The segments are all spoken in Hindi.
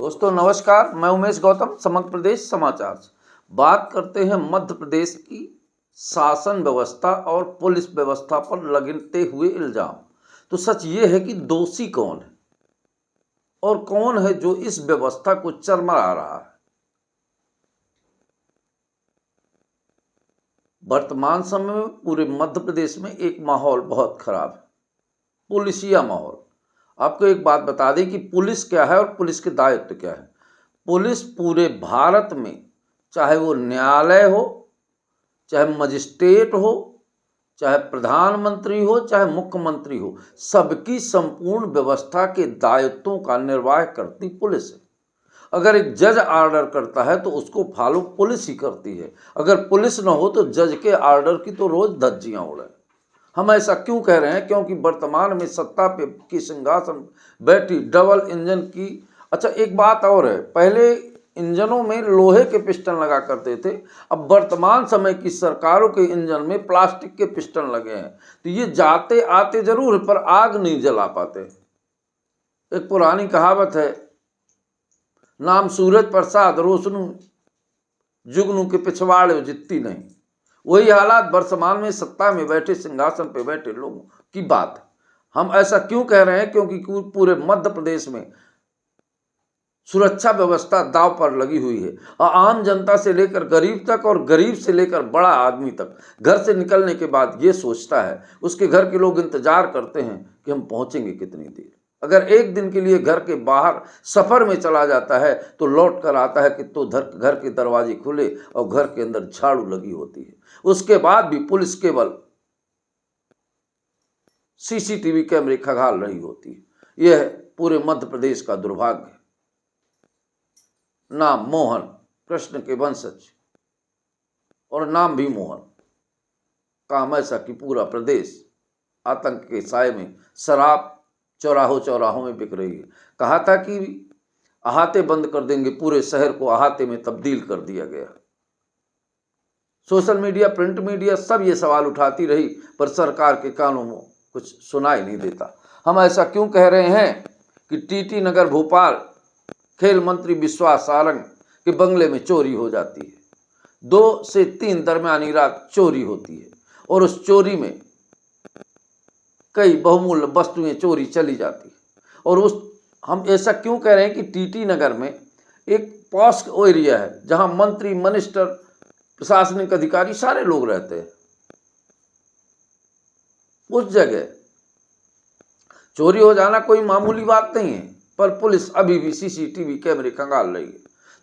दोस्तों नमस्कार, मैं उमेश गौतम, समग्र प्रदेश समाचार से बात करते हैं मध्य प्रदेश की शासन व्यवस्था और पुलिस व्यवस्था पर लगते हुए इल्जाम। तो सच ये है कि दोषी कौन है और कौन है जो इस व्यवस्था को चरमरा रहा है। वर्तमान समय में पूरे मध्य प्रदेश में एक माहौल बहुत खराब है, पुलिसिया माहौल। आपको एक बात बता दें कि पुलिस क्या है और पुलिस के दायित्व क्या है। पुलिस पूरे भारत में, चाहे वो न्यायालय हो, चाहे मजिस्ट्रेट हो, चाहे प्रधानमंत्री हो, चाहे मुख्यमंत्री हो, सबकी संपूर्ण व्यवस्था के दायित्वों का निर्वाह करती पुलिस है। अगर एक जज ऑर्डर करता है तो उसको फॉलो पुलिस ही करती है। अगर पुलिस न हो तो जज के ऑर्डर की तो रोज धज्जियां उड़े। हम ऐसा क्यों कह रहे हैं? क्योंकि वर्तमान में सत्ता पे की सिंहासन बैठी डबल इंजन की। अच्छा, एक बात और है, पहले इंजनों में लोहे के पिस्टन लगा करते थे, अब वर्तमान समय की सरकारों के इंजन में प्लास्टिक के पिस्टन लगे हैं। तो ये जाते आते जरूर पर आग नहीं जला पाते। एक पुरानी कहावत है, नाम सूरज प्रसाद रोशनू जुगनू के पिछवाड़े जितती नहीं। वही हालात वर्तमान में सत्ता में बैठे, सिंहासन पे बैठे लोगों की बात है। हम ऐसा क्यों कह रहे हैं? क्योंकि पूरे मध्य प्रदेश में सुरक्षा व्यवस्था दांव पर लगी हुई है और आम जनता से लेकर गरीब तक और गरीब से लेकर बड़ा आदमी तक घर से निकलने के बाद ये सोचता है, उसके घर के लोग इंतजार करते हैं कि हम पहुंचेंगे कितनी देर। अगर एक दिन के लिए घर के बाहर सफर में चला जाता है तो लौट कर आता है कि तो घर के दरवाजे खुले और घर के अंदर झाड़ू लगी होती है। उसके बाद भी पुलिस केवल सीसीटीवी कैमरे खंगाल रही होती है। यह पूरे मध्य प्रदेश का दुर्भाग्य है। नाम मोहन, कृष्ण के वंशज, और नाम भी मोहन। काम ऐसा कि पूरा प्रदेश आतंक के साए में शराब चौराहों में बिक रही है। कहा था कि अहाते बंद कर देंगे, पूरे शहर को अहाते में तब्दील कर दिया गया। सोशल मीडिया, प्रिंट मीडिया सब ये सवाल उठाती रही, पर सरकार के कानों में कुछ सुनाई नहीं देता। हम ऐसा क्यों कह रहे हैं कि टीटी नगर भोपाल खेल मंत्री विश्वास सारंग के बंगले में चोरी हो जाती है। 2 से 3 दरमियानी रात चोरी होती है और उस चोरी में कई बहुमूल्य वस्तुएं चोरी चली जाती है। और हम ऐसा क्यों कह रहे हैं कि टीटी नगर में एक पॉश एरिया है जहां मंत्री, मिनिस्टर, प्रशासनिक अधिकारी सारे लोग रहते हैं। उस जगह चोरी हो जाना कोई मामूली बात नहीं है, पर पुलिस अभी भी सीसीटीवी कैमरे खंगाल रही है।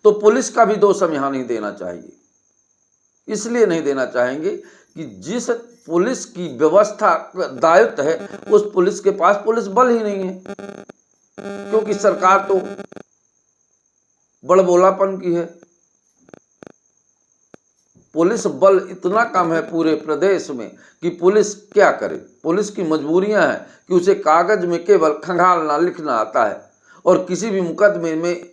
तो पुलिस का भी दोष हम यहां नहीं देना चाहिए। इसलिए नहीं देना चाहेंगे कि जिस पुलिस की व्यवस्था दायित्व है उस पुलिस के पास पुलिस बल ही नहीं है, क्योंकि सरकार तो बड़बोलापन की है। पुलिस बल इतना कम है पूरे प्रदेश में कि पुलिस क्या करे। पुलिस की मजबूरियां हैं कि उसे कागज में केवल खंगालना, लिखना आता है और किसी भी मुकदमे में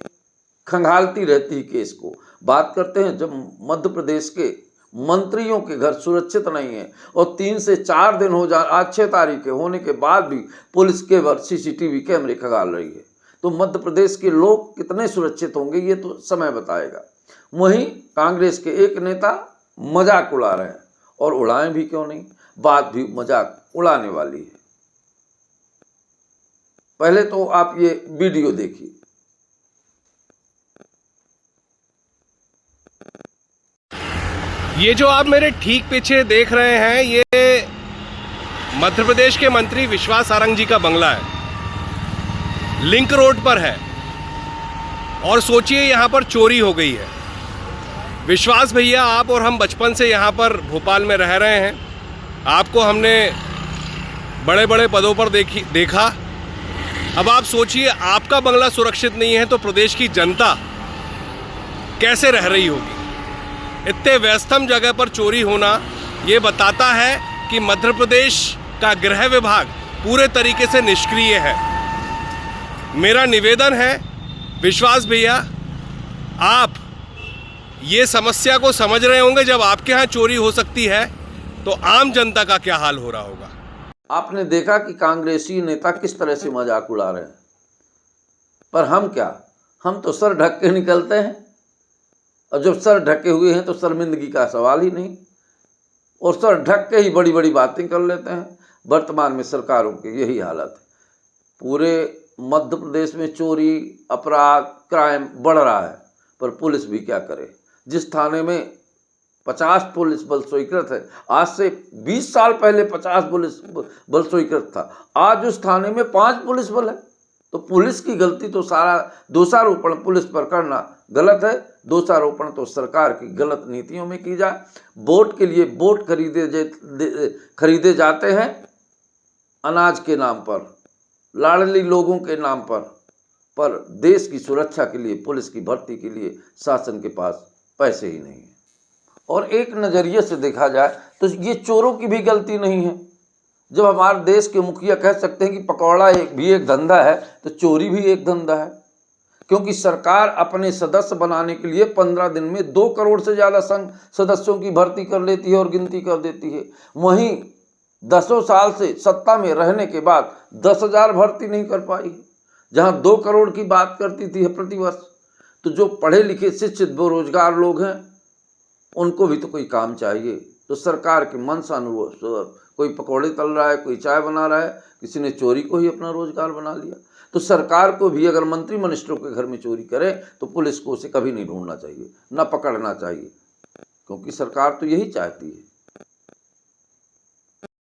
खंगालती रहती है केस को। बात करते हैं जब मध्य प्रदेश के मंत्रियों के घर सुरक्षित नहीं है और 3 से 4 दिन हो जाए, आज 6 तारीख के होने के बाद भी पुलिस केवल सीसीटीवी कैमरे खंगाल रही है, तो मध्य प्रदेश के लोग कितने सुरक्षित होंगे ये तो समय बताएगा। वहीं कांग्रेस के एक नेता मजाक उड़ा रहे हैं, और उड़ाएं भी क्यों नहीं, बात भी मजाक उड़ाने वाली है। पहले तो आप ये वीडियो देखिए। ये जो आप मेरे ठीक पीछे देख रहे हैं, ये मध्य प्रदेश के मंत्री विश्वास सारंग जी का बंगला है, लिंक रोड पर है। और सोचिए यहाँ पर चोरी हो गई है। विश्वास भैया, आप और हम बचपन से यहाँ पर भोपाल में रह रहे हैं। आपको हमने बड़े बड़े पदों पर देखा। अब आप सोचिए, आपका बंगला सुरक्षित नहीं है तो प्रदेश की जनता कैसे रह रही होगी। इतने व्यस्तम जगह पर चोरी होना ये बताता है कि मध्य प्रदेश का गृह विभाग पूरे तरीके से निष्क्रिय है। मेरा निवेदन है विश्वास भैया, आप ये समस्या को समझ रहे होंगे। जब आपके यहाँ चोरी हो सकती है तो आम जनता का क्या हाल हो रहा होगा। आपने देखा कि कांग्रेसी नेता किस तरह से मजाक उड़ा रहे हैं, पर हम क्या, हम तो सर ढक के निकलते हैं, और जब सर ढके हुए हैं तो शर्मिंदगी का सवाल ही नहीं, और सर ढक के ही बड़ी बड़ी बातें कर लेते हैं। वर्तमान में सरकारों की यही हालत है। पूरे मध्य प्रदेश में चोरी, अपराध, क्राइम बढ़ रहा है, पर पुलिस भी क्या करे। जिस थाने में 50 पुलिस बल स्वीकृत है, आज से 20 साल पहले 50 पुलिस बल स्वीकृत था, आज उस थाने में 5 पुलिस बल है। तो पुलिस की गलती तो सारा दोषारोपण पुलिस पर करना गलत है। दोषारोपण तो सरकार की गलत नीतियों में की जाए। वोट के लिए वोट खरीदे जाते हैं अनाज के नाम पर, लाडली लोगों के नाम पर देश की सुरक्षा के लिए, पुलिस की भर्ती के लिए शासन के पास पैसे ही नहीं है। और एक नज़रिए से देखा जाए तो ये चोरों की भी गलती नहीं है। जब हमारे देश के मुखिया कह सकते हैं कि पकौड़ा भी एक धंधा है, तो चोरी भी एक धंधा है, क्योंकि सरकार अपने सदस्य बनाने के लिए 15 दिन में 2 करोड़ से ज़्यादा संघ सदस्यों की भर्ती कर लेती है और गिनती कर देती है। वहीं 10 साल से सत्ता में रहने के बाद 10,000 भर्ती नहीं कर पाई, जहां 2 करोड़ की बात करती थी प्रतिवर्ष। तो जो पढ़े लिखे शिक्षित बेरोजगार लोग हैं, उनको भी तो कोई काम चाहिए। तो सरकार के मनसानुसार कोई पकौड़े तल रहा है, कोई चाय बना रहा है, किसी ने चोरी को ही अपना रोजगार बना लिया। तो सरकार को भी अगर मंत्री मिनिस्टरों के घर में चोरी करे तो पुलिस को उसे कभी नहीं ढूंढना चाहिए, ना पकड़ना चाहिए, क्योंकि सरकार तो यही चाहती है